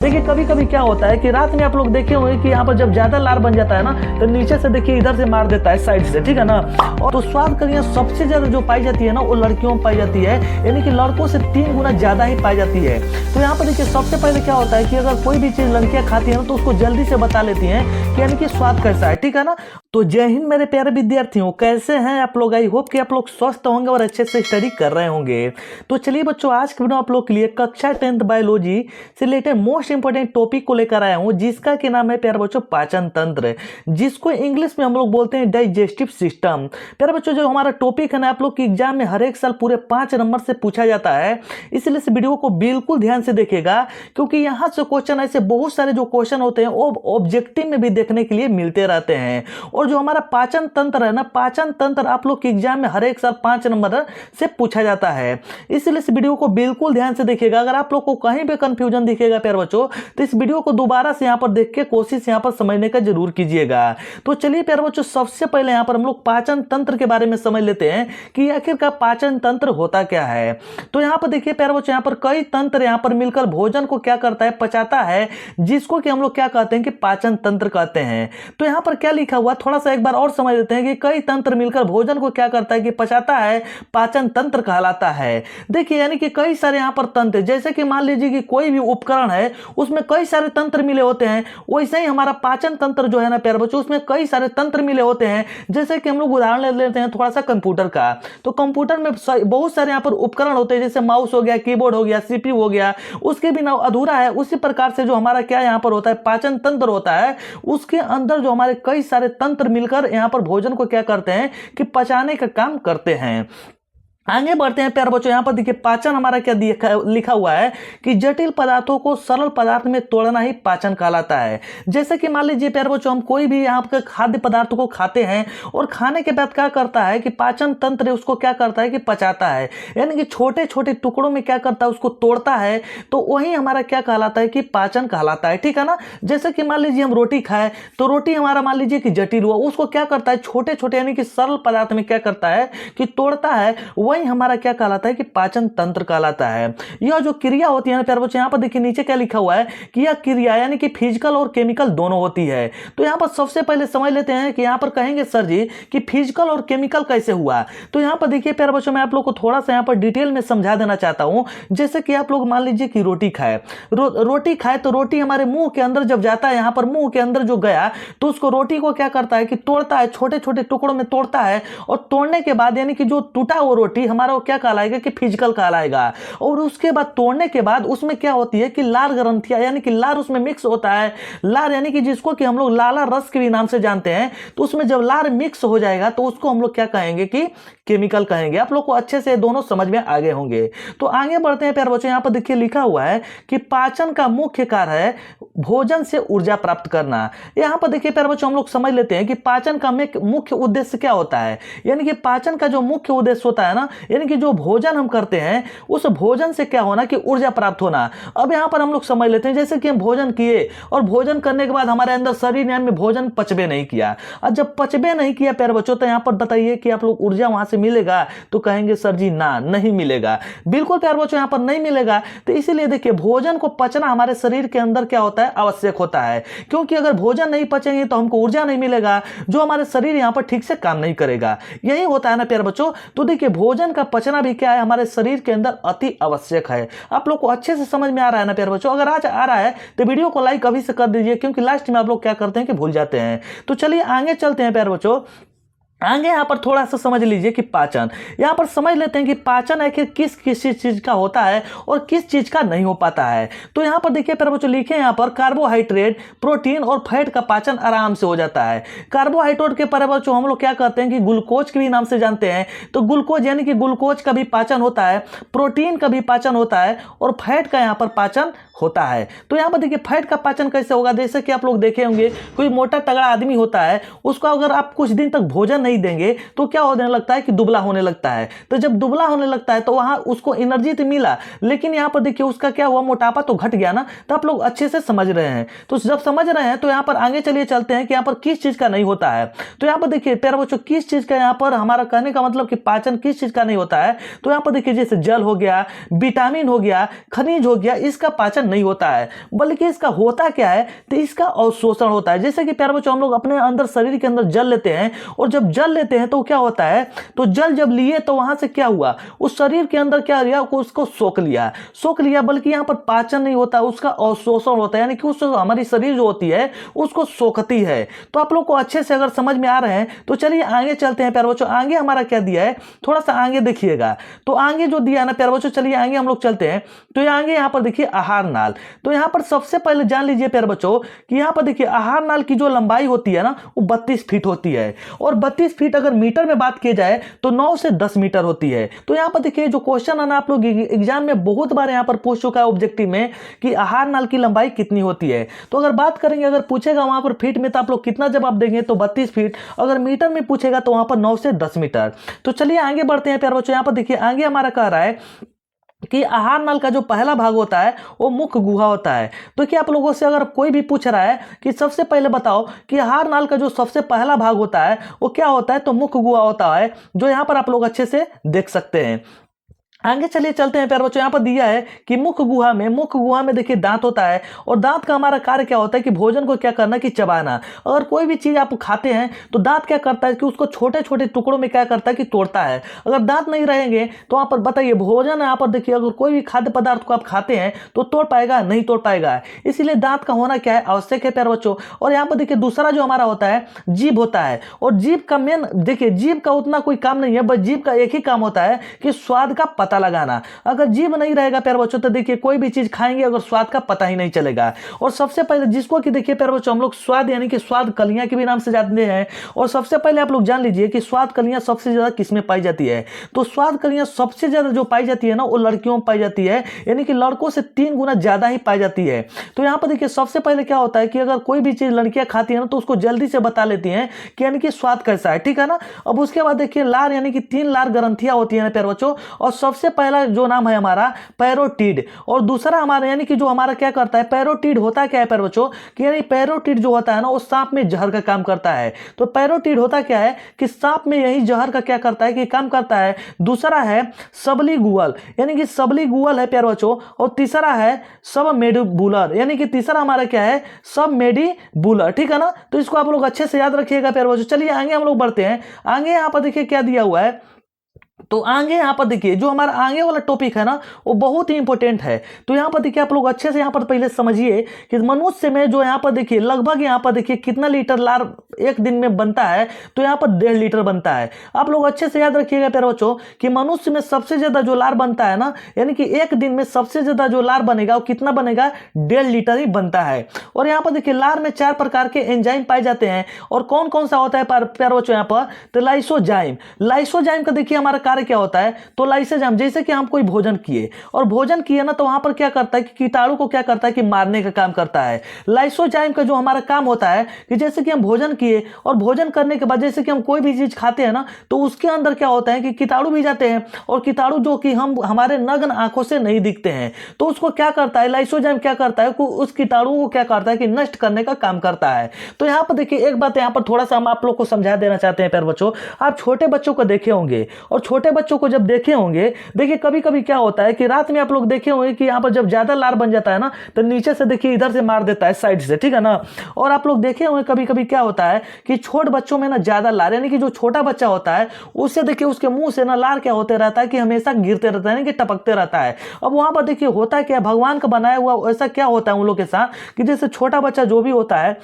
देखिए कभी कभी क्या होता है कि रात में आप लोग देखे होंगे कि यहाँ पर जब ज्यादा लार बन जाता है ना तो नीचे से देखिए इधर से मार देता है साइड से, ठीक है ना। और तो स्वाद करिए सबसे ज्यादा जो पाई जाती है ना वो लड़कियों में पाई जाती है, यानी कि लड़कों से 3 गुना ज्यादा ही पाई जाती है। तो यहाँ पर देखिए सबसे पहले क्या होता है कि अगर कोई भी चीज लड़कियां खाती है ना तो उसको जल्दी से बता लेती है कि यानी कि स्वाद कैसा है, ठीक है ना। तो जय हिंद मेरे प्यारे विद्यार्थियों, कैसे हैं आप लोग। आई होप कि आप लोग स्वस्थ होंगे और अच्छे से स्टडी कर रहे होंगे। तो चलिए बच्चों, आज के वीडियो आप लोग के लिए कक्षा 10th बायोलॉजी से रिलेटेड मोस्ट इंपोर्टेंट टॉपिक को लेकर आया हूं, जिसका के नाम है प्यारे बच्चों पाचन तंत्र, जिसको इंग्लिश में हम लोग बोलते हैं डाइजेस्टिव सिस्टम। प्यारे बच्चों जो हमारा टॉपिक है ना, आप लोग के एग्जाम में हर एक साल पूरे 5 नंबर से पूछा जाता है, इसलिए इस वीडियो को बिल्कुल ध्यान से देखिएगा, क्योंकि यहाँ से क्वेश्चन ऐसे बहुत सारे जो क्वेश्चन होते हैं वो ऑब्जेक्टिव में भी देखने के लिए मिलते रहते हैं। और जो हमारा पाचन तंत्र है ना, पाचन तंत्र आप लोग के एग्जाम में हर एक साल 5 नंबर से पूछा जाता है, इसलिए इस वीडियो को बिल्कुल ध्यान से देखिएगा। अगर आप लोग को कहीं भी कंफ्यूजन दिखेगा प्यारे बच्चों तो इस वीडियो को दोबारा से यहाँ पर देख के कोशिश यहाँ पर समझने का जरूर कीजिएगा। तो चलिए प्यारे बच्चों, सबसे पहले यहाँ पर हम लोग पाचन तंत्र के बारे में समझ लेते हैं कि आखिरकार पाचन तंत्र होता क्या है। तो यहाँ पर देखिए प्यारे बच्चों, यहाँ पर कई तंत्र यहाँ पर मिलकर भोजन को क्या करता है, पचाता है, जिसको कि हम लोग क्या कहते हैं कि पाचन तंत्र कहते हैं। तो यहाँ पर क्या लिखा हुआ थोड़ा सा एक बार और समझ लेते हैं कि कई तंत्र मिलकर भोजन को क्या करता है कि पचाता है, पाचन तंत्र कहलाता है। देखिए यानी कि कई सारे यहाँ पर तंत्र, जैसे कि मान लीजिए कि कोई भी उपकरण है उसमें कई सारे तंत्र मिले होते हैं, वैसे ही हमारा पाचन तंत्र जो है ना प्यारे बच्चों, उसमें कई सारे तंत्र मिले होते हैं। जैसे कि हम लोग उदाहरण ले लेते हैं थोड़ा सा कंप्यूटर का, तो कंप्यूटर में बहुत सारे यहाँ पर उपकरण होते हैं, जैसे माउस हो गया, कीबोर्ड हो गया, सीपीयू हो गया, उसके बिना अधूरा है। उसी प्रकार से जो हमारा क्या यहाँ पर होता है, पाचन तंत्र होता है, उसके अंदर जो हमारे कई सारे तंत्र मिलकर यहाँ पर भोजन को क्या करते हैं कि पचाने का काम करते हैं। आगे बढ़ते हैं प्यारे बच्चों, यहाँ पर देखिए पाचन हमारा क्या लिखा हुआ है कि जटिल पदार्थों को सरल पदार्थ में तोड़ना ही पाचन कहलाता है। जैसे कि मान लीजिए प्यारे बच्चों, हम कोई भी यहाँ पर खाद्य पदार्थों को खाते हैं और खाने के बाद क्या करता है कि पाचन तंत्र उसको क्या करता है कि पचाता है, यानी कि छोटे छोटे टुकड़ों में क्या करता है उसको तोड़ता है। तो वही हमारा क्या कहलाता है कि पाचन कहलाता है, ठीक है ना। जैसे कि मान लीजिए हम रोटी खाए तो रोटी हमारा मान लीजिए कि जटिल हुआ, उसको क्या करता है छोटे छोटे यानी कि सरल पदार्थ में क्या करता है कि तोड़ता है, वही हमारा क्या कहलाता है कि पाचन तंत्र कहलाता है। यह जो क्रिया होती है ना प्यारे बच्चों, यहाँ पर देखिए नीचे क्या लिखा हुआ है कि यह क्रिया यानी कि फिजिकल और केमिकल दोनों होती है। तो यहाँ पर सबसे पहले समझ लेते हैं कि यहाँ पर कहेंगे सर जी कि फिजिकल और केमिकल कैसे हुआ। तो यहाँ पर देखिए प्यारे बच्चों, मैं आप लोग को थोड़ा सा यहाँ पर डिटेल में समझा देना चाहता हूँ। जैसे कि आप लोग मान लीजिए कि रोटी खाए, रोटी खाए तो रोटी हमारे मुंह के अंदर जब जाता है, यहाँ पर मुंह के अंदर जो गया तो उसको रोटी को क्या करता है कि तोड़ता है, छोटे छोटे टुकड़ों में तोड़ता है, और तोड़ने के बाद यानी कि जो टूटा वो रोटी हमारा क्या कहलाएगा कि फिजिकल कहलाएगा। और उसके बाद तोड़ने के बाद उसमें क्या होती है कि लार ग्रंथियां यानी कि लार उसमें मिक्स होता है। लार यानी कि जिसको कि हम लोग लाला रस के भी नाम से जानते हैं, तो उसमें जब लार मिक्स हो जाएगा तो उसको हम लोग क्या कहेंगे कि केमिकल कहेंगे। आप लोग को अच्छे से दोनों समझ में आगे होंगे। तो आगे बढ़ते हैं प्यारे बच्चों, यहाँ पर देखिए लिखा हुआ है कि पाचन का मुख्य कार्य है भोजन से ऊर्जा प्राप्त करना। यहाँ पर देखिए प्यारे बच्चों, हम लोग समझ लेते हैं कि पाचन का मुख्य उद्देश्य क्या होता है। यानी कि पाचन का जो मुख्य उद्देश्य होता है ना, यानी कि जो भोजन हम करते हैं उस भोजन से क्या होना कि ऊर्जा प्राप्त होना। अब यहाँ पर हम लोग समझ लेते हैं, जैसे कि हम भोजन किए और भोजन करने के बाद हमारे अंदर शरीर में भोजन पचबे नहीं किया, और जब पचबे नहीं किया प्यारे बच्चों, तो यहाँ पर बताइए कि आप लोग ऊर्जा वहां से मिलेगा, तो कहेंगे सर जी ना, नहीं मिलेगा। बिल्कुल प्यारे बच्चों, यहाँ पर नहीं मिलेगा। तो इसीलिए देखिए भोजन को पचना हमारे शरीर के अंदर क्या होता है, आवश्यक होता है, क्योंकि अगर भोजन नहीं पचेंगे तो हमको ऊर्जा नहीं मिलेगा, जो हमारे शरीर यहाँ पर ठीक से काम नहीं करेगा। यही होता है ना प्यारे बच्चों। तो देखिए भोजन का पचना भी क्या है, हमारे शरीर के अंदर अति आवश्यक है। आप लोग को अच्छे से समझ में आ रहा है ना प्यारे बच्चों। अगर आज आ रहा है तो वीडियो को लाइक अभी से कर दीजिए, क्योंकि लास्ट में आप लोग क्या करते हैं कि भूल जाते हैं। तो चलिए आगे चलते हैं प्यारे बच्चों। आगे यहाँ पर थोड़ा सा समझ लीजिए कि पाचन, यहाँ पर समझ लेते हैं कि पाचन आखिर किस किस चीज का होता है और किस चीज का नहीं हो पाता है। तो यहाँ पर देखिए प्यारे बच्चों लिखे यहाँ पर कार्बोहाइड्रेट, प्रोटीन और फैट का पाचन आराम से हो जाता है। कार्बोहाइड्रेट के प्यारे बच्चों हम लोग क्या करते हैं कि ग्लूकोज के भी नाम से जानते हैं, तो ग्लूकोज यानी कि ग्लूकोज का भी पाचन होता है, प्रोटीन का भी पाचन होता है, और फैट का यहाँ पर पाचन होता है। तो यहाँ पर देखिए फैट का पाचन कैसे होगा, जैसे कि आप लोग देखे होंगे कोई मोटा तगड़ा आदमी होता है, उसको अगर आप कुछ दिन तक भोजन नहीं देंगे तो क्या होने लगता है कि दुबला होने लगता है। तो जब दुबला होने लगता है तो वहां उसको एनर्जी तो मिला, लेकिन यहाँ पर देखिए उसका क्या हुआ, मोटापा तो घट गया ना। तो आप लोग अच्छे से समझ रहे हैं। तो जब समझ रहे हैं तो यहाँ पर आगे चलिए चलते हैं कि यहाँ पर किस चीज का नहीं होता है। तो यहाँ पर देखिए प्यारे बच्चों, किस चीज का यहाँ पर हमारा कहने का मतलब कि पाचन किस चीज का नहीं होता है। तो यहाँ पर देखिए जैसे जल हो गया, विटामिन हो गया, खनिज हो गया, इसका पाचन नहीं होता है, बल्कि इसका होता क्या है, तो इसका अवशोषण होता है। जैसे कि प्यारे बच्चों हम लोग अपने अंदर शरीर के अंदर जल लेते हैं, और जब जल लेते हैं तो क्या होता है, तो जल जब लिए तो वहां से क्या हुआ, उस शरीर के अंदर क्या लिया, उसको सोख लिया, बल्कि यहाँ पर पाचन नहीं होता, उसका अवशोषण होता है, यानी कि उस हमारी शरीर जो होती है उसको सोखती है। तो आप लोग को अच्छे से अगर समझ में आ रहे हैं तो चलिए आगे चलते हैं प्यारे बच्चों। आगे हमारा क्या दिया है, थोड़ा सा आगे देखिएगा। तो आगे जो दिया है ना प्यारे बच्चों, चलिए आगे हम लोग चलते हैं। तो आगे यहाँ पर देखिए आहार नाल। तो यहाँ पर सबसे पहले जान लीजिए प्यारे बच्चों कि यहाँ पर देखिए आहार नाल की जो लंबाई होती है ना वो 32 फीट होती है, और 32 फीट अगर मीटर में बात की जाए तो 9 से 10 मीटर होती है। तो यहाँ पर देखिए जो क्वेश्चन है ना, आप लोग एग्जाम में बहुत बार यहाँ पर पूछ चुका है ऑब्जेक्टिव में कि आहार नाल की लंबाई कितनी होती है। तो अगर बात करेंगे, अगर पूछेगा वहां पर फीट में तो आप लोग कितना जवाब देंगे, तो 32 फीट। अगर मीटर में पूछेगा तो वहां पर 9 से 10 मीटर। तो चलिए आगे बढ़ते हैं प्यारे बच्चों। यहाँ पर देखिए आगे हमारा कह रहा है कि आहार नाल का जो पहला भाग होता है वो मुख्य गुहा होता है। तो क्या आप लोगों से अगर कोई भी पूछ रहा है कि सबसे पहले बताओ कि आहार नाल का जो सबसे पहला भाग होता है वो क्या होता है, तो मुख्य गुहा होता है, जो यहाँ पर आप लोग अच्छे से देख सकते हैं। आगे चलिए चलते हैं प्यारे बच्चों। यहाँ पर दिया है कि मुख्य गुहा में देखिए दांत होता है, और दांत का हमारा कार्य क्या होता है कि भोजन को क्या करना, कि चबाना। अगर कोई भी चीज आप खाते हैं तो दांत क्या करता है कि उसको छोटे छोटे टुकड़ों में क्या करता है कि तोड़ता है। अगर दांत नहीं रहेंगे तो वहां पर बताइए भोजन, यहाँ पर देखिए अगर कोई भी खाद्य पदार्थ को आप खाते हैं तो तोड़ पाएगा, नहीं तोड़ पाएगा। इसीलिए दांत का होना क्या है, आवश्यक है प्यारे बच्चों। और यहाँ पर देखिए दूसरा जो हमारा होता है जीभ होता है, और जीभ का मेन देखिए जीभ का उतना कोई काम नहीं है, बस जीभ का एक ही काम होता है कि स्वाद का पता लगाना। अगर जीभ नहीं रहेगा प्यारे बच्चों तो देखिए कोई भी चीज खाएंगे अगर स्वाद का पता ही नहीं चलेगा। और सबसे पहले जिसको कि देखिए प्यारे बच्चों हम लोग स्वाद यानी कि स्वाद कलियां के भी नाम से जानते हैं। और सबसे पहले आप लोग जान लीजिए कि स्वाद कलियां सबसे ज्यादा किसमें पाई जाती है। तो स्वाद कलियां सबसे ज्यादा जो पाई जाती है ना वो लड़कियों में पाई जाती है, यानी कि लड़कों से 3 गुना ज्यादा ही पाई जाती है। तो यहाँ पर देखिए सबसे पहले क्या होता है कि अगर कोई भी चीज लड़कियां खाती है ना तो उसको जल्दी से बता लेती हैं कि यानी कि स्वाद कैसा है, ठीक है ना। अब उसके बाद देखिए लार यानी कि 3 लार ग्रंथियां होती है ना प्यारे बच्चों, और सबसे पहला जो नाम है हमारा पैरोटिड, और दूसरा हमारा यानी कि जो हमारा क्या करता है, पैरोटिड होता क्या है प्यारे बच्चों कि यानी पैरोटिड जो होता है ना वो सांप में जहर का काम करता है। तो पैरोटिड होता क्या है कि सांप में यही जहर का क्या करता है कि काम करता है। दूसरा है सबलीगुअल यानी कि सबलीगुअल है प्यारे बच्चों, और तीसरा है सबमेडिबुलर यानी कि तीसरा हमारा क्या है, सबमेडिबुलर, ठीक है ना। तो इसको आप लोग अच्छे से याद रखिएगा प्यारे बच्चों। चलिए आगे हम लोग बढ़ते हैं। आगे यहाँ पर देखिए क्या दिया हुआ है। तो आगे यहाँ पर देखिए जो हमारा आगे वाला टॉपिक है ना वो बहुत ही इंपॉर्टेंट है। तो यहाँ पर देखिए आप लोग अच्छे से यहाँ पर पहले समझिए कि मनुष्य में जो यहाँ पर देखिए लगभग यहाँ पर देखिए कितना लीटर लार एक दिन में बनता है। तो यहाँ पर 1.5 लीटर बनता है। आप लोग अच्छे से याद रखिएगा प्यारे बच्चों कि मनुष्य में सबसे ज्यादा जो लार बनता है ना, यानी कि एक दिन में सबसे ज्यादा जो लार बनेगा वो कितना बनेगा, 1.5 लीटर ही बनता है। और यहाँ पर देखिए लार में 4 प्रकार के एंजाइम पाए जाते हैं। और कौन कौन सा होता है प्यारे बच्चों यहाँ पर, तो लाइसोजाइम का देखिए हमारा कार्य क्या होता है, तो लाइसोजाइम जैसे कि हम कोई भोजन किए और भोजन किए ना तो वहां पर क्या करता है कि कीटाणु को क्या करता है कि मारने का काम करता है। लाइसोजाइम का जो हमारा काम होता है कि जैसे कि हम भोजन किए और भोजन करने के बाद जैसे कि हम कोई भी चीज खाते हैं ना तो उसके अंदर क्या होता है कि कीटाणु भी जाते हैं, और कीटाणु जो कि हम हमारे नग्न आंखों से नहीं दिखते हैं। तो उसको क्या करता है, लाइसोजाइम क्या करता है, उस कीटाणु को क्या करता है कि नष्ट करने का काम करता है। तो यहाँ पर देखिए एक बात यहाँ पर थोड़ा सा हम आप लोग को समझा देना चाहते हैं प्यारे बच्चों। आप छोटे बच्चों को देखे होंगे, और छोटे बच्चों को जब देखे होंगे देखिए कभी कभी क्या होता है कि रात में आप लोग देखे होंगे कि यहाँ पर जब ज्यादा लार बन जाता है ना तो नीचे से देखिए इधर से मार देता है साइड से, ठीक है ना। और आप लोग देखे होंगे कभी कभी क्या होता है कि छोट बच्चों में ना ज्यादा लार यानी कि जो छोटा बच्चा होता है उससे देखिए उसके मुंह से ना लार क्या होते रहता है कि हमेशा गिरते रहता है यानी कि टपकते रहता है। अब वहां पर देखिए होता क्या, भगवान का बनाया हुआ ऐसा क्या होता है उन लोग के साथ कि जैसे छोटा बच्चा जो भी होता है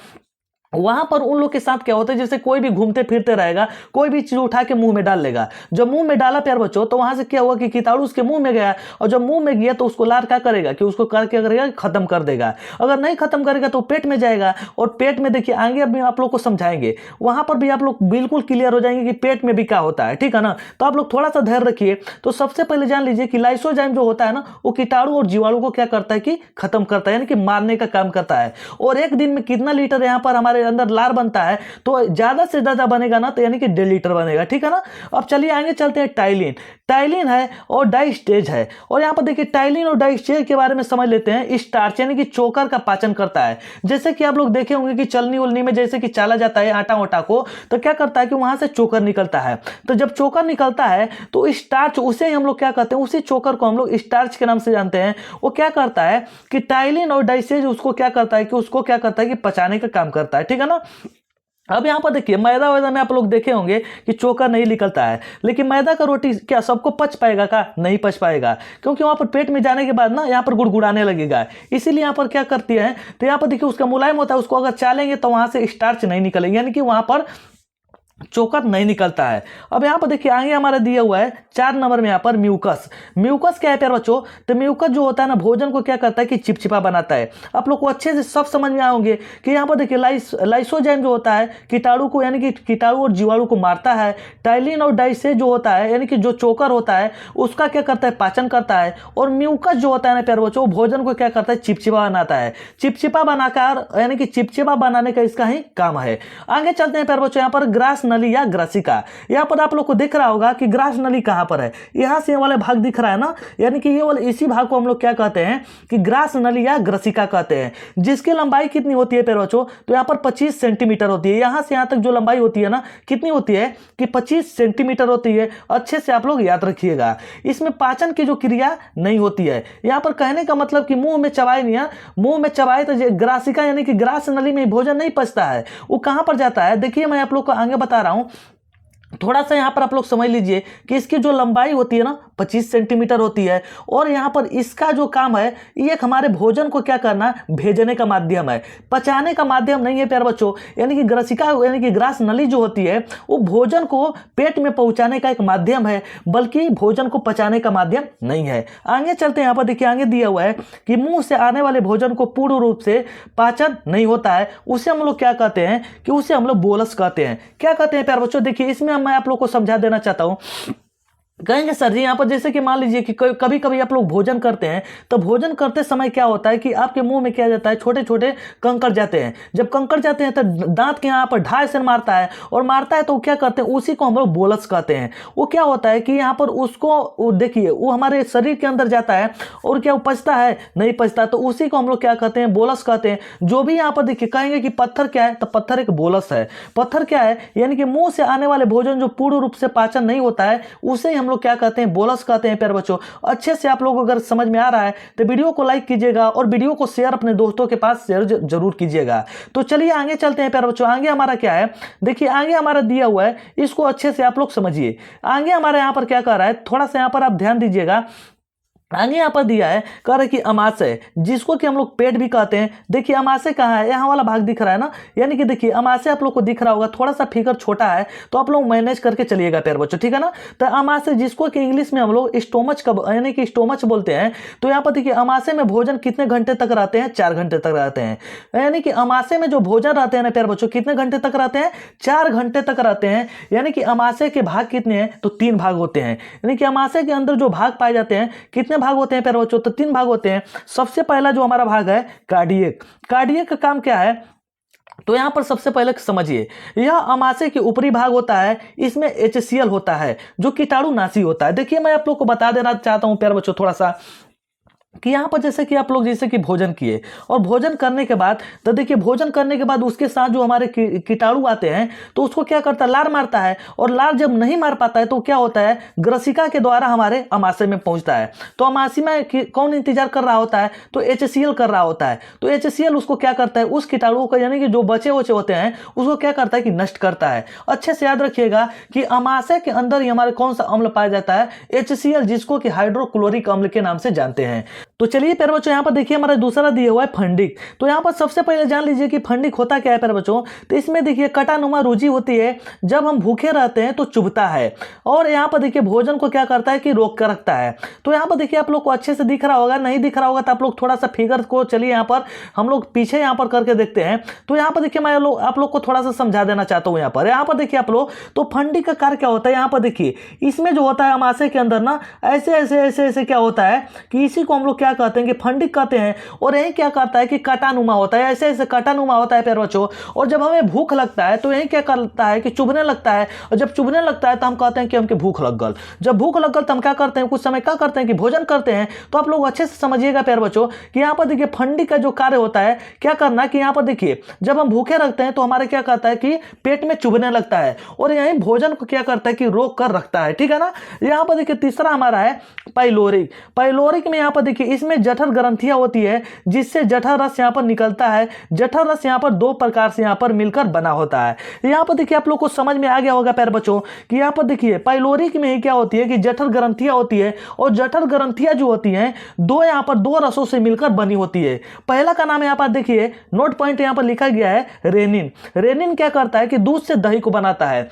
वहां पर उन लोग के साथ क्या होता है, जैसे कोई भी घूमते फिरते रहेगा कोई भी चीज उठा के मुंह में डाल लेगा। जब मुंह में डाला प्यार बच्चों तो वहां से क्या हुआ कि कीटाणु उसके मुंह में गया, और जब मुंह में गया तो उसको लार क्या करेगा कि उसको क्या करेगा, खत्म कर देगा। अगर नहीं खत्म करेगा तो पेट में जाएगा, और पेट में देखिए आगे अभी आप लोग को समझाएंगे, वहां पर भी आप लोग बिल्कुल क्लियर हो जाएंगे कि पेट में भी क्या होता है, ठीक है ना। तो आप लोग थोड़ा सा धैर्य रखिए। तो सबसे पहले जान लीजिए कि लाइसोजाइम जो होता है ना वो कीटाणु और जीवाणु को क्या करता है कि खत्म करता है यानी कि मारने का काम करता है। और एक दिन में कितना लीटर यहाँ पर हमारे हमारे अंदर लार बनता है तो ज़्यादा से ज़्यादा बनेगा ना, तो यानी कि 1.5 लीटर बनेगा, ठीक है ना। अब चलिए आगे चलते हैं। टाइलिन, टाइलिन है और डाइस्टेज है। और यहाँ पर देखिए टाइलिन और डाइस्टेज के बारे में समझ लेते हैं। स्टार्च यानी कि चोकर का पाचन करता है। जैसे कि आप लोग देखे होंगे कि चलनी उलनी में जैसे कि चाला जाता है आटा वाटा को, तो क्या करता है कि वहां से चोकर निकलता है। तो जब चोकर निकलता है तो स्टार्च, उसे हम लोग क्या कहते हैं, उसी चोकर को हम लोग स्टार्च के नाम से जानते हैं। वो क्या करता है कि टाइलिन और डाइस्टेज उसको क्या करता है कि पचाने का काम करता है, ठीक है ना। अब यहाँ पर देखिए मैदा वैदा में आप लोग देखे होंगे कि चोकर नहीं निकलता है, लेकिन मैदा का रोटी क्या सबको पच पाएगा का? नहीं पच पाएगा, क्योंकि वहाँ पर पेट में जाने के बाद ना यहाँ पर गुड़गुड़ाने लगेगा। इसीलिए यहाँ पर क्या करती है, तो यहाँ पर देखिए उसका मुलायम होता है, उसको अगर चालेंगे तो वहाँ से स्टार्च नहीं निकलेगी, यानी कि वहाँ पर चोकर नहीं निकलता है। अब यहाँ पर देखिए आगे हमारा दिया हुआ है 4 नंबर में यहाँ पर म्यूकस। म्यूकस क्या है प्यारे बच्चों, तो म्यूकस जो होता है ना भोजन को क्या करता है कि चिपचिपा बनाता है। आप लोग को अच्छे से सब समझ में आओगे कि यहाँ पर देखिए लाइसोजाइम जो होता है कीटाणु को, यानी कि कीटाणु और जीवाणु को मारता है। टाइलिन और डाइस्टेज जो होता है, यानी कि जो चोकर होता है उसका क्या करता है, पाचन करता है। और म्यूकस जो होता है ना प्यारे बच्चों, भोजन को क्या करता है, चिपचिपा बनाता है। चिपचिपा बनाकर यानी कि चिपचिपा बनाने का इसका ही काम है। आगे चलते हैं प्यारे बच्चों। यहाँ पर ग्रास नली या ग्रासिका, यहाँ पर आप लोग को दिख रहा होगा कि ग्रास नली कहाँ पर है। यहाँ से ये वाला भाग दिख रहा है ना, यानी कि ये वाले इसी भाग को हम लोग क्या कहते हैं कि ग्रास नली या ग्रासिका कहते हैं। जिसकी लंबाई कितनी होती है प्यारे बच्चों, तो यहाँ पर 25 सेंटीमीटर होती है। यहाँ से यहाँ तक जो लंबाई होती है ना, कितनी होती है कि 25 सेंटीमीटर होती है। अच्छे से आप लोग याद रखिएगा। इसमें पाचन की जो क्रिया नहीं होती है। यहाँ पर कहने का मतलब कि मुंह में चबाए नहीं है, मुंह में चबाए तो ग्रासिका यानी कि ग्रास नली में भोजन नहीं पचता है। वो कहाँ पर जाता है, देखिए मैं आप लोग को आगे बता रहा हूँ। थोड़ा सा यहाँ पर आप लोग समझ लीजिए कि इसकी जो लंबाई होती है ना 25 सेंटीमीटर होती है। और यहाँ पर इसका जो काम है, ये एक हमारे भोजन को क्या करना, भेजने का माध्यम है, पचाने का माध्यम नहीं है प्यारे बच्चों। यानी कि ग्रासिका यानी कि ग्रास नली जो होती है वो भोजन को पेट में पहुंचाने का एक माध्यम है, बल्कि भोजन को पचाने का माध्यम नहीं है। आगे चलते हैं। यहाँ पर देखिए आगे दिया हुआ है कि मुंह से आने वाले भोजन को पूर्ण रूप से पाचन नहीं होता है, उसे हम लोग क्या कहते हैं कि उसे हम लोग बोलस कहते हैं। क्या कहते हैं प्यारे बच्चों, देखिए इसमें मैं आप लोग को समझा देना चाहता हूं। कहेंगे सर जी यहाँ पर जैसे कि मान लीजिए कि कभी कभी आप लोग भोजन करते हैं, तो भोजन करते समय क्या होता है कि आपके मुंह में क्या जाता है, छोटे छोटे कंकड़ जाते हैं। जब कंकड़ जाते हैं तो दांत के यहाँ पर ढाई से मारता है, और मारता है तो क्या करते हैं, उसी को हम लोग बोलस कहते हैं। वो क्या होता है कि यहाँ पर उसको देखिए वो हमारे शरीर के अंदर जाता है, और क्या वो पचता है, नहीं पचता, तो उसी को हम लोग क्या कहते हैं, बोलस कहते हैं। जो भी यहाँ पर देखिए कहेंगे कि पत्थर क्या है, तो पत्थर एक बोलस है। पत्थर क्या है, यानी कि मुंह से आने वाले भोजन जो पूर्ण रूप से पाचन नहीं होता है, उसे हम लोग क्या कहते हैं, बोलस कहते हैं प्यारे बच्चों। अच्छे से आप लोगों को अगर समझ में आ रहा है तो वीडियो को लाइक कीजिएगा और वीडियो को शेयर अपने दोस्तों के पास शेयर जरूर कीजिएगा। तो चलिए आगे चलते हैं प्यारे बच्चों। आगे हमारा क्या है, देखिए आगे हमारा दिया हुआ है, इसको अच्छे से आप लोग समझिए। आगे हमारे यहाँ पर क्या कर रहा है, थोड़ा सा यहाँ पर आप ध्यान दीजिएगा। आगे यहाँ पर दिया है, कह रहे कि अमाशय, जिसको कि हम लोग पेट भी कहते हैं। देखिए अमाशय कहाँ है, यहाँ वाला भाग दिख रहा है ना, यानी कि देखिए अमाशय आप लोग को दिख रहा होगा, थोड़ा सा फिगर छोटा है तो आप लोग मैनेज करके चलिएगा प्यारे बच्चों, ठीक है ना। तो अमाशय जिसको कि इंग्लिश में हम लोग स्टोमच का यानी कि स्टोमच बोलते हैं। तो यहाँ पर देखिए अमाशय में भोजन कितने घंटे तक रहते हैं, 4 घंटे तक रहते हैं। यानी कि अमाशय में जो भोजन रहते हैं ना प्यारे बच्चों, कितने घंटे तक रहते हैं, 4 घंटे तक रहते हैं। यानी कि अमाशय के भाग कितने हैं, तो 3 भाग होते हैं। यानी कि अमाशय के अंदर जो भाग पाए जाते हैं, कितने भाग होते हैं प्यारे बच्चों, तो 3 भाग होते हैं। सबसे पहला जो हमारा भाग है कार्डियक। कार्डियक का काम क्या है, तो यहां पर सबसे पहले समझिए, यह अमाशय के ऊपरी भाग होता है, इसमें HCl होता है जो कीटाणुनाशी होता है। देखिए मैं आप लोग को बता देना चाहता हूं प्यारे बच्चों थोड़ा सा कि यहाँ पर जैसे कि आप लोग जैसे कि भोजन किए, और भोजन करने के बाद तो देखिए भोजन करने के बाद उसके साथ जो हमारे कीटाणु आते हैं, तो उसको क्या करता है, लार मारता है। और लार जब नहीं मार पाता है तो क्या होता है, ग्रासिका के द्वारा हमारे अमाशय में पहुंचता है। तो अमाशय में कौन इंतजार कर रहा होता है, तो HCl कर रहा होता है। तो HCl उसको क्या करता है, उस कीटाणु को यानी कि जो बचे वचे होते हैं उसको क्या करता है कि नष्ट करता है। अच्छे से याद रखिएगा कि अमाशय के अंदर ही हमारे कौन सा अम्ल पाया जाता है, HCl, जिसको कि हाइड्रोक्लोरिक अम्ल के नाम से जानते हैं। तो चलिए प्यारे बच्चों यहाँ पर देखिए हमारा दूसरा दिया हुआ है फंडिक। तो यहाँ पर सबसे पहले जान लीजिए कि फंडिक होता क्या है प्यारे बच्चों। तो इसमें देखिए कटानुमा रूजी होती है, जब हम भूखे रहते हैं तो चुभता है, और यहाँ पर देखिए भोजन को क्या करता है कि रोक कर रखता है। तो यहाँ पर देखिए आप लोग को अच्छे से दिख रहा होगा, नहीं दिख रहा होगा तो आप लोग थोड़ा सा फिगर को चलिए यहाँ पर हम लोग पीछे यहाँ पर करके देखते हैं। तो यहाँ पर देखिए मैं आप लोग को थोड़ा सा समझा देना चाहता हूँ। यहाँ पर देखिए आप लोग, तो फंडिक का कार्य क्या होता है, यहाँ पर देखिए इसमें जो होता है अमाशय के अंदर ना, ऐसे ऐसे ऐसे ऐसे क्या होता है कि इसी को हम लोग क्या क्या कहते हैं कि फंडिक कहते हैं। और यही क्या करता है कि काटानुमा होता है, ऐसे ऐसे काटानुमा होता है प्यारे बच्चों। और जब हमें भूख लगता है तो यही क्या करता है कि चुभने लगता है, और जब चुभने लगता है तो हम कहते हैं कि हमके भूख लग गल। जब भूख लग गल तो हम क्या करते हैं, कुछ समय क्या करते हैं कि भोजन करते हैं। तो आप लोग अच्छे से समझिएगा प्यारे बच्चों कि यहाँ पर देखिए फंडिक का जो कार्य होता है, क्या करना कि यहाँ पर देखिए जब हम भूखे रखते हैं तो हमारे क्या करता है कि पेट में चुभने लगता है, और यही भोजन को क्या करता है कि रोक कर रखता है, ठीक है ना। यहाँ पर देखिए तीसरा हमारा है पाइलोरिक। पाइलोरिक में यहाँ पर देखिए इसमें जठर ग्रंथियां होती है, जिससे जठर रस यहाँ पर निकलता है। जठर रस यहाँ पर दो प्रकार से यहाँ पर मिलकर बना होता है। यहाँ पर देखिए आप लोग को समझ में आ गया होगा प्यारे बच्चों कि यहाँ पर देखिए पाइलोरिक में ही क्या होती है कि जठर ग्रंथियां होती है, और जठर ग्रंथियां जो होती हैं दो यहाँ पर दो रसों से मिलकर बनी होती है। पहला का नाम यहाँ पर देखिए नोट पॉइंट यहाँ पर लिखा गया है रेनिन। रेनिन क्या करता है कि दूध से दही को बनाता है।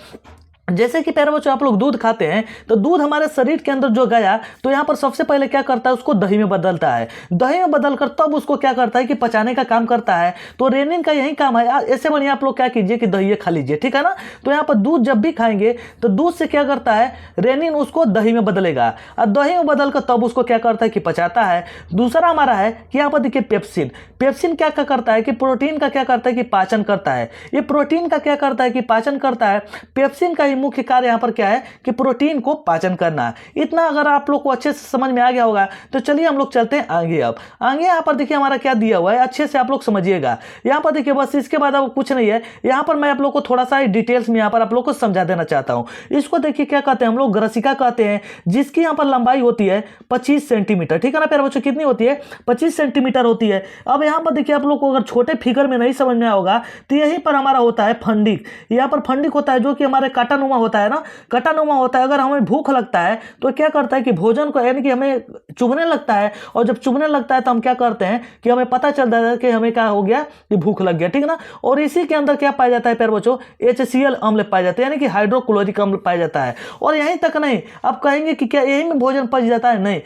जैसे कि प्यारे बच्चों आप लोग दूध खाते हैं तो दूध हमारे शरीर के अंदर जो गया तो यहाँ पर सबसे पहले क्या करता है, उसको दही में बदलता है। दही में बदलकर तब उसको क्या करता है कि पचाने का काम करता है। तो रेनिन का यही काम है। ऐसे बढ़िया आप लोग क्या कीजिए कि दही खा लीजिए, ठीक है ना। तो यहाँ पर दूध जब भी खाएंगे तो दूध से क्या करता है, रेनिन उसको दही में बदलेगा, और दही में बदलकर तब उसको क्या करता है कि पचाता है। दूसरा हमारा है कि यहाँ पर देखिए पेप्सिन। पेप्सिन क्या करता है कि प्रोटीन का क्या करता है कि पाचन करता है। ये प्रोटीन का क्या करता है कि पाचन करता है। पेप्सिन का मुख्य कार्य यहाँ पर क्या है कि प्रोटीन को पाचन करना। इतना अगर आप लोग को अच्छे से समझ में आ गया होगा तो चलिए हम लोग चलते हैं आगे। अब आगे यहाँ पर देखिए हमारा क्या दिया हुआ है, अच्छे से आप लोग समझिएगा। यहाँ पर देखिए बस इसके बाद अब कुछ नहीं है। यहाँ पर मैं आप लोग को थोड़ा सा डिटेल्स में यहाँ पर आप लोग को समझा देना चाहता हूँ। इसको देखिए क्या कहते हैं, हम लोग ग्रसिका कहते हैं, जिसकी यहाँ पर लंबाई होती है 25 सेंटीमीटर, ठीक है ना प्यारे बच्चों। कितनी होती है, 25 सेंटीमीटर होती है। अब यहाँ पर देखिए आप लोग को अगर छोटे फिगर में नहीं समझ में आया होगा तो यहीं पर हमारा होता है फंडिक। यहाँ पर फंडिक होता है जो कि हमारे काटानुमा होता है ना, कटानुमा होता है। अगर हमें भूख लगता है तो क्या करता है कि भोजन को यानी कि हमें चुभने लगता है, और जब चुभने लगता है तो हम क्या करते हैं कि हमें पता चलता है कि हमें क्या हो गया कि भूख लग गया, ठीक है ना। और इसी के अंदर क्या पाया जाता है प्यारे बच्चों, HCl अम्ल पाया जाता है, यानी कि हाइड्रोक्लोरिक अम्ल पाया जाता है। और यहीं तक नहीं, आप कहेंगे कि क्या यही में भोजन पच जाता है, नहीं।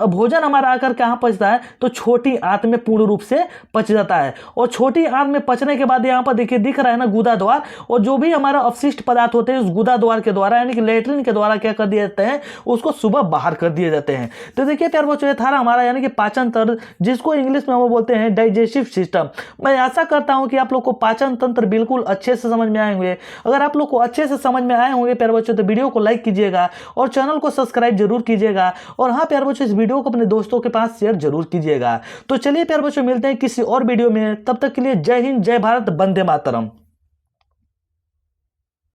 भोजन हमारा आकर कहाँ पचता है तो छोटी आंत में पूर्ण रूप से पच जाता है। और छोटी आंत में पचने के बाद यहाँ पर देखिए दिख रहा है ना गुदा द्वार, और जो भी हमारा अपशिष्ट पदार्थ होते हैं उस गुदा द्वार के द्वारा यानी कि लेटरिन के द्वारा क्या कर दिए जाते हैं, उसको सुबह बाहर कर दिए जाते हैं। तो देखिए प्यारे बच्चों ये था हमारा यानी कि पाचन तंत्र, जिसको इंग्लिश में हम बोलते हैं डाइजेस्टिव सिस्टम। मैं आशा करता हूं कि आप लोग को पाचन तंत्र बिल्कुल अच्छे से समझ में आए होंगे। अगर आप लोग को अच्छे से समझ में आए होंगे प्यारे बच्चों तो वीडियो को लाइक कीजिएगा और चैनल को सब्सक्राइब जरूर कीजिएगा। और हाँ प्यारे बच्चों इस वीडियो को अपने दोस्तों के पास शेयर जरूर कीजिएगा। तो चलिए प्यारे बच्चों मिलते हैं किसी और वीडियो में, तब तक के लिए जय हिंद, जय भारत, वंदे मातरम।